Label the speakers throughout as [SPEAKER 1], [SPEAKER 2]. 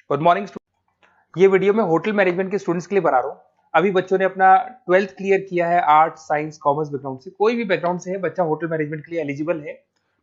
[SPEAKER 1] Good morning. ये video मैं hotel management के स्टूडेंट्स के लिए बना रहा हूँ। अभी बच्चों ने अपना 12th क्लियर किया है, आर्ट साइंस कॉमर्स बैकग्राउंड से, कोई भी बैकग्राउंड से है बच्चा होटल मैनेजमेंट के लिए एलिजिबल है।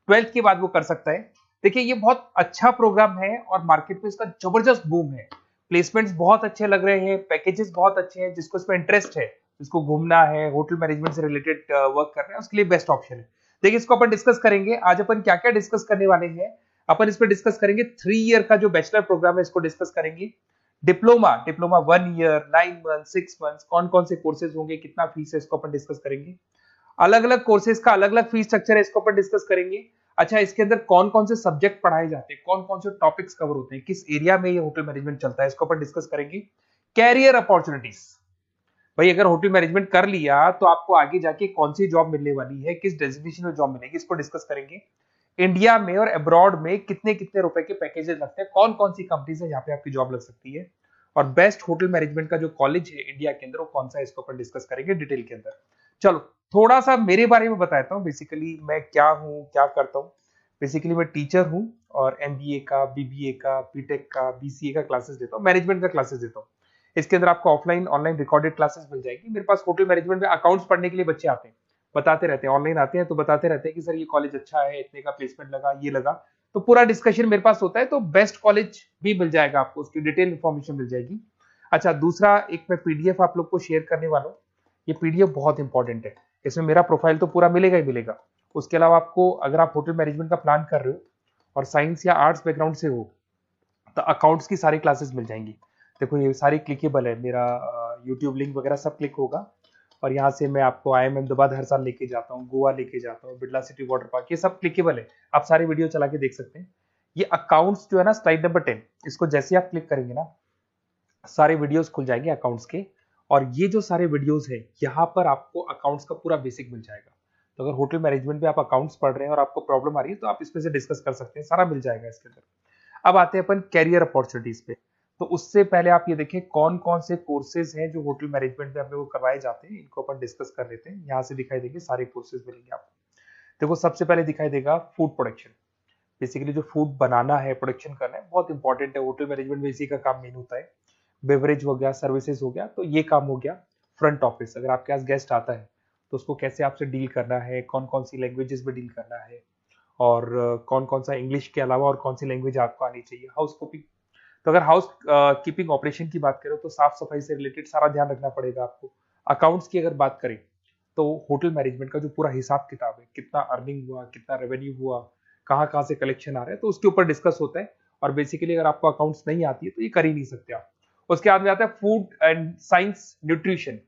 [SPEAKER 1] 12th के बाद वो कर सकता है। देखिए ये बहुत अच्छा प्रोग्राम है और मार्केट में इसका जबरदस्त बूम है। प्लेसमेंट्स बहुत अच्छे लग रहे हैं, पैकेजेस बहुत अच्छे हैं। जिसको इसमें इंटरेस्ट है, जिसको घूमना है, होटल मैनेजमेंट से रिलेटेड वर्क करना है, उसके लिए बेस्ट ऑप्शन है। देखिए इसको अपन डिस्कस करेंगे। आज अपन क्या क्या डिस्कस करने वाले हैं। अपन इसमें डिस्कस करेंगे 3 ईयर का जो बैचलर प्रोग्राम है, इसको डिस्कस करेंगे। Diploma diploma 1 year, 9 month, 6 month, कौन कौन से कोर्सेज होंगे, कितना फीस है, इसको अपन डिस्कस करेंगे। अलग अलग कोर्सेज का अलग अलग फीस स्ट्रक्चर है, इसको अपन डिस्कस करेंगे। अच्छा, इसके अंदर कौन कौन से सब्जेक्ट पढ़ाए जाते हैं, कौन कौन से टॉपिक्स कवर होते हैं, किस एरिया में ये होटल मैनेजमेंट चलता है, इसको अपन डिस्कस करेंगे। कैरियर अपॉर्चुनिटीज, भाई अगर होटल मैनेजमेंट कर लिया तो आपको आगे जाके कौन सी जॉब मिलने वाली है, किस डेजिग्नेशन में जॉब मिलेगी, इसको डिस्कस करेंगे। इंडिया में और अब्रॉड में कितने कितने रुपए के पैकेजेस लगते हैं, कौन कौन सी कंपनीज है जहां पे आपकी जॉब लग सकती है, और बेस्ट होटल मैनेजमेंट का जो कॉलेज है इंडिया के अंदर वो कौन सा है, इसको अपन डिस्कस करेंगे डिटेल के अंदर। चलो थोड़ा सा मेरे बारे में बताता हूँ। बेसिकली मैं क्या हूँ, क्या करता हूँ। बेसिकली मैं टीचर हूँ और एमबीए का, बीबीए का, बीटेक का, बीसीए का क्लासेस देता हूँ, मैनेजमेंट का क्लासेस देता हूँ। इसके अंदर आपको ऑफलाइन ऑनलाइन रिकॉर्डेड क्लासेस मिल जाएगी। मेरे पास होटल मैनेजमेंट में अकाउंट्स पढ़ने के लिए बच्चे आते हैं, बताते रहते हैं, ऑनलाइन आते हैं तो बताते रहते हैं कि सर ये कॉलेज अच्छा है, इतने का प्लेसमेंट लगा, ये लगा। तो पूरा डिस्कशन मेरे पास होता है। तो बेस्ट कॉलेज भी मिल जाएगा आपको, उसकी डिटेल इंफॉर्मेशन मिल जाएगी। अच्छा, दूसरा एक मैं पीडीएफ आप लोग को शेयर करने वाला हूँ। ये पीडीएफ बहुत इंपॉर्टेंट है, इसमें मेरा प्रोफाइल तो पूरा मिलेगा ही मिलेगा। उसके अलावा आपको, अगर आप होटल मैनेजमेंट का प्लान कर रहे हो और साइंस या आर्ट्स बैकग्राउंड से हो, तो अकाउंट्स की सारी क्लासेस मिल जाएंगी। देखो ये सारी क्लिकेबल है, मेरा यूट्यूब लिंक वगैरह सब क्लिक होगा। और यहाँ से मैं आपको IIM अहमदाबाद हर साल लेके जाता हूँ, गोवा लेके जाता हूँ, बिरला सिटी वाटर पार्क, ये सब क्लिकेबल है। आप सारी वीडियो चला के देख सकते हैं। ये अकाउंट्स जो है ना, स्लाइड नंबर 10, इसको जैसे आप क्लिक करेंगे ना, सारे वीडियोस खुल जाएंगे अकाउंट्स के। और ये जो सारे वीडियोस है, यहाँ पर आपको अकाउंट्स का पूरा बेसिक मिल जाएगा। तो अगर होटल मैनेजमेंट में आप अकाउंट्स पढ़ रहे हैं और आपको प्रॉब्लम आ रही है तो आप इसमें से डिस्कस कर सकते हैं, सारा मिल जाएगा इसके अंदर। अब आते हैं अपन कैरियर अपॉर्चुनिटीज पे। तो उससे पहले आप ये देखें कौन कौन से कोर्सेज हैं जो होटल मैनेजमेंट में हमें वो करवाए जाते हैं, इनको अपन डिस्कस कर लेते हैं। यहाँ से दिखाई देंगे सारे कोर्सेज मिलेंगे आपको। देखो सबसे पहले दिखाई देगा फूड प्रोडक्शन। बेसिकली जो फूड बनाना है, प्रोडक्शन करना है, बहुत इंपॉर्टेंट है। होटल मैनेजमेंट में इसी का काम मेन होता है। बेवरेज हो गया, सर्विसेज हो गया, तो ये काम हो गया। फ्रंट ऑफिस, अगर आपके पास गेस्ट आता है तो उसको कैसे आपसे डील करना है, कौन कौन सी लैंग्वेजेस में डील करना है, और कौन कौन सा इंग्लिश के अलावा और कौन सी लैंग्वेज आपको आनी चाहिए। हाउस कीपिंग, तो अगर हाउस कीपिंग ऑपरेशन की बात करें तो साफ सफाई से रिलेटेड सारा ध्यान रखना पड़ेगा आपको। अकाउंट्स की अगर बात करें तो होटल मैनेजमेंट का जो पूरा हिसाब किताब है, कितना अर्निंग हुआ, कितना रेवेन्यू हुआ, कहाँ कहाँ से कलेक्शन आ रहा है, तो उसके ऊपर डिस्कस होता है। और बेसिकली अगर आपको अकाउंट्स नहीं आती है तो ये कर ही नहीं सकते आप। उसके बाद में आता है फूड एंड साइंस न्यूट्रिशन।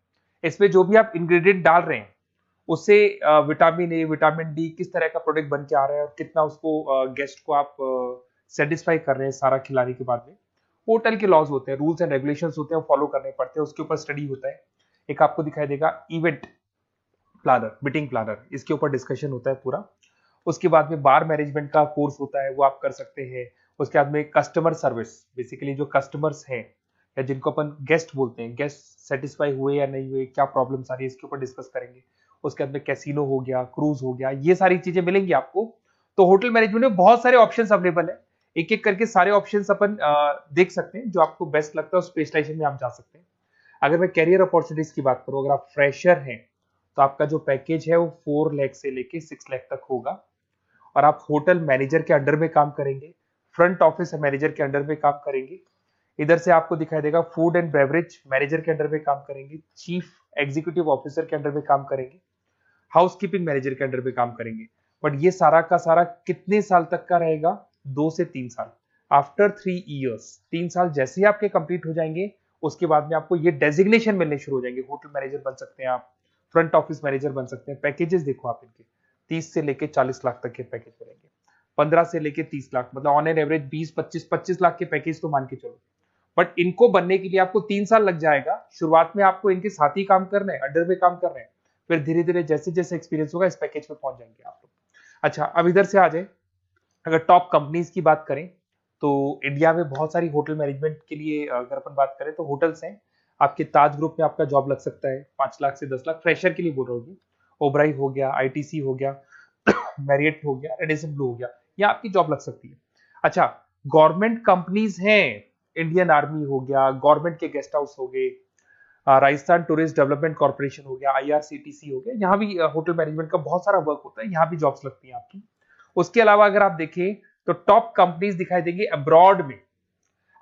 [SPEAKER 1] इसमें जो भी आप इंग्रेडिएंट डाल रहे हैं उससे विटामिन ए, विटामिन डी, किस तरह का प्रोडक्ट बन के आ रहा है और कितना उसको गेस्ट को आप सेटिस्फाई कर रहे हैं सारा खिलाने के बाद में। होटल के लॉज होते हैं, रूल्स एंड रेगुलेशंस होते हैं, वो फॉलो करने पड़ते हैं, उसके ऊपर स्टडी होता है। एक आपको दिखाई देगा इवेंट प्लानर, मीटिंग प्लानर, इसके ऊपर डिस्कशन होता है पूरा। उसके बाद में बार मैनेजमेंट का कोर्स होता है, वो आप कर सकते हैं। उसके बाद में कस्टमर सर्विस, बेसिकली जो कस्टमर्स हैं या जिनको अपन गेस्ट बोलते हैं, गेस्ट सेटिस्फाई हुए या नहीं हुए, क्या प्रॉब्लम्स आ रही है, इसके ऊपर डिस्कस करेंगे। उसके बाद में कैसीनो हो गया, क्रूज हो गया, ये सारी चीजें मिलेंगी आपको। तो होटल मैनेजमेंट में बहुत सारे ऑप्शंस अवेलेबल है। एक एक करके सारे ऑप्शंस अपन देख सकते हैं, जो आपको बेस्ट लगता है उस स्पेशलाइजेशन में आप जा सकते हैं। अगर मैं कैरियर अपॉर्चुनिटीज की बात करूं, अगर आप फ्रेशर हैं तो आपका जो पैकेज है वो 4 लाख से लेके 6 लाख तक होगा। और आप होटल मैनेजर के अंडर में काम करेंगे, फ्रंट ऑफिस मैनेजर के अंडर में काम करेंगे। इधर से आपको दिखाई देगा फूड एंड बेवरेज मैनेजर के अंडर में काम करेंगे, चीफ एग्जीक्यूटिव ऑफिसर के अंडर में काम करेंगे, हाउसकीपिंग मैनेजर के अंडर में काम करेंगे। बट ये सारा का सारा कितने साल तक का रहेगा? 2 से 3 साल। आफ्टर 3 ईयर्स, 3 साल जैसे ही आपके कंप्लीट हो जाएंगे, उसके बाद में आपको ये डेजिग्नेशन मिलने शुरू हो जाएंगे। होटल मैनेजर बन सकते हैं आप, फ्रंट ऑफिस मैनेजर बन सकते हैं। पैकेजेस देखो आप इनके, 30 से लेके 40 लाख तक के पैकेज मिलेंगे, 15 से लेके 30 लाख, मतलब ऑन एन एवरेज 20, 25, 25 लाख के पैकेज तो मान के चलो। बट इनको बनने के लिए आपको 3 साल लग जाएगा। शुरुआत में आपको इनके साथ ही काम करना है, अंडर में काम कर रहे हैं, फिर धीरे धीरे जैसे जैसे एक्सपीरियंस होगा इस पैकेज पे पहुंच जाएंगे आप लोग। अच्छा, अब इधर से आ जाए, अगर टॉप कंपनीज की बात करें तो इंडिया में बहुत सारी होटल मैनेजमेंट के लिए अगर अपन बात करें तो होटल्स हैं। आपके ताज ग्रुप में आपका जॉब लग सकता है, 5 लाख से 10 लाख, फ्रेशर के लिए बोल रहा हूँ। ओबराई हो गया, आईटीसी हो गया, मैरियट हो गया, रेडिसन ब्लू हो गया, ये आपकी जॉब लग सकती है। अच्छा, गवर्नमेंट कंपनीज हैं इंडियन आर्मी हो गया, गवर्नमेंट के गेस्ट हाउस हो गए, राजस्थान टूरिस्ट डेवलपमेंट कॉर्पोरेशन हो गया, आईआरसीटीसी हो गया, यहाँ भी होटल मैनेजमेंट का बहुत सारा वर्क होता है, यहाँ भी जॉब्स लगती हैं आपकी। उसके अलावा अगर आप देखें तो टॉप कंपनीज दिखाई देंगे अब्रॉड में।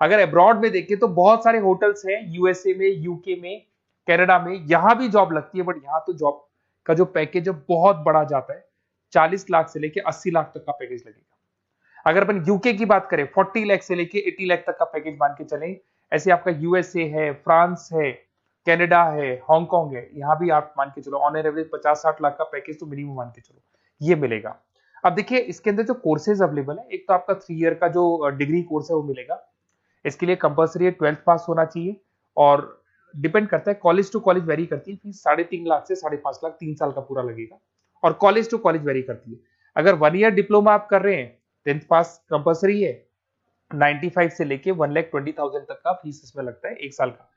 [SPEAKER 1] अगर अब्रॉड में देखें तो बहुत सारे होटल्स हैं यूएसए में, यूके में, कनाडा में, यहां भी जॉब लगती है। बट यहाँ तो जॉब का जो पैकेज है बहुत बड़ा जाता है, 40 लाख से लेके 80 लाख तक का पैकेज लगेगा। अगर अपन यूके की बात करें 40 लाख से लेके 80 लाख तक का पैकेज मान के चले। ऐसे आपका यूएसए है, फ्रांस है, कनाडा है, हांगकांग है, यहाँ भी आप मान के चलो ऑन एन एवरेज 50-60 लाख का पैकेज तो मिनिमम मान के चलो ये मिलेगा। अब देखिए इसके अंदर जो कोर्सेज अवेलेबल है, एक तो आपका 3 ईयर का जो डिग्री कोर्स है वो मिलेगा। इसके लिए कंपलसरी है 12th पास होना चाहिए, और डिपेंड करता है कॉलेज टू कॉलेज वेरी करती है फीस। 3.5 लाख से 5.5 लाख 3 साल का पूरा लगेगा, और कॉलेज टू कॉलेज वेरी करती है। अगर 1 ईयर डिप्लोमा आप कर रहे हैं, 10th पास कंपलसरी है, 95 से लेके 1,20,000 तक का फीस इसमें लगता है 1 साल का।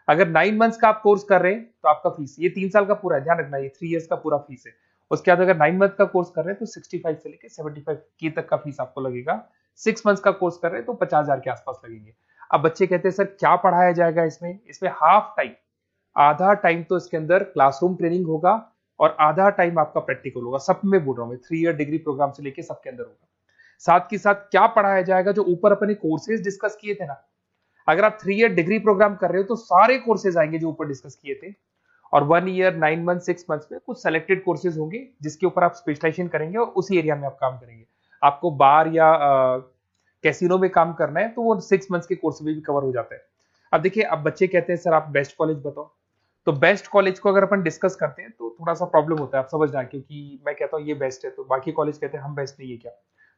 [SPEAKER 1] अगर 9 मंथ्स का आप कोर्स कर रहे हैं तो आपका फीस, ये 3 साल का पूरा है, ध्यान रखना, ये 3 इयर्स का पूरा फीस है। उसके बाद अगर 9 मंथ का कोर्स कर रहे हैं तो 65 से लेके 75 के तक का फीस आपको लगेगा। 6 मंथ्स का कोर्स कर रहे हैं तो 50,000 के आसपास लगेंगे। अब बच्चे कहते हैं सर क्या पढ़ाया जाएगा इसमें? इसमें हाफ टाइम, आधा टाइम तो इसके अंदर क्लासरूम ट्रेनिंग होगा और आधा टाइम आपका प्रैक्टिकल होगा। सब में बोल रहा हूँ मैं, 3 ईयर डिग्री प्रोग्राम से लेके सबके अंदर होगा। साथ के साथ क्या पढ़ाया जाएगा, जो ऊपर अपने कोर्सेज डिस्कस किए थे ना, अगर आप 3 ईयर डिग्री प्रोग्राम कर रहे हो तो सारे कोर्सेज आएंगे जो ऊपर डिस्कस किए थे। और 1 ईयर, 9 मंथ, 6 मंथ्स में कुछ सेलेक्टेड कोर्सेज होंगे जिसके ऊपर आप स्पेशलाइजेशन करेंगे और उसी एरिया में आप काम करेंगे। आपको बार या कैसीनो में काम करना है तो वो 6 मंथ्स के कोर्स में भी कवर हो जाता है। अब देखिए, अब बच्चे कहते हैं सर आप बेस्ट कॉलेज बताओ। तो बेस्ट कॉलेज को अगर अपन डिस्कस करते हैं तो थोड़ा सा प्रॉब्लम होता है, आप समझना, क्योंकि मैं कहता हूँ ये बेस्ट है तो बाकी कॉलेज कहते हैं हम बेस्ट नहीं है क्या।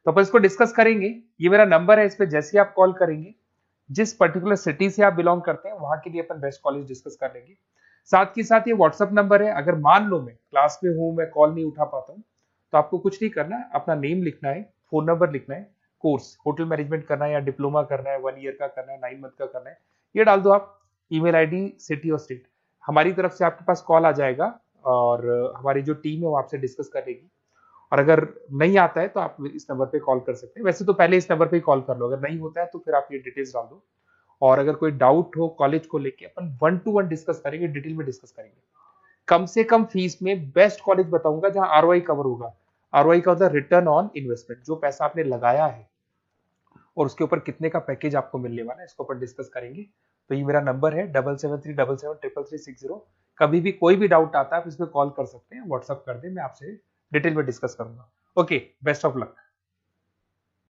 [SPEAKER 1] तो अपन इसको डिस्कस करेंगे। ये मेरा नंबर है, इस पे जैसे ही आप कॉल करेंगे, जिस पर्टिकुलर सिटी से आप बिलोंग करते हैं वहां के लिए अपन बेस्ट कॉलेज डिस्कस कर लेंगे। साथ के साथ ये व्हाट्सअप नंबर है, अगर मान लो मैं क्लास में हूं, मैं कॉल नहीं उठा पाता हूँ, तो आपको कुछ नहीं करना है, अपना नेम लिखना है, फोन नंबर लिखना है, कोर्स होटल मैनेजमेंट करना है या डिप्लोमा करना है, 1 ईयर का करना है, 9 मंथ का करना है, ये डाल दो आप, ईमेल आईडी, सिटी और स्टेट। हमारी तरफ से आपके पास कॉल आ जाएगा और हमारी जो टीम है वो आपसे डिस्कस करेगी। और अगर नहीं आता है तो आप इस नंबर पे कॉल कर सकते हैं। वैसे तो पहले इस नंबर पे कॉल कर लो, अगर नहीं होता है तो फिर आप ये डिटेल्स डाल दो। और अगर कोई डाउट हो कॉलेज को लेके, अपन 1 to 1 डिस्कस करेंगे, डिटेल में डिस्कस करेंगे। कम से कम फीस में बेस्ट कॉलेज बताऊंगा जहां आरओआई कवर होगा। आरओआई का होता है रिटर्न ऑन इन्वेस्टमेंट, जो पैसा आपने लगाया है और उसके ऊपर कितने का पैकेज आपको मिलने वाला है, इसको अपन डिस्कस करेंगे। तो ये मेरा नंबर है 7737733360। कभी भी कोई भी डाउट आता है आप इस पर कॉल कर सकते हैं, व्हाट्सअप कर दे, मैं आपसे डिटेल में डिस्कस करूंगा। Okay, best of luck.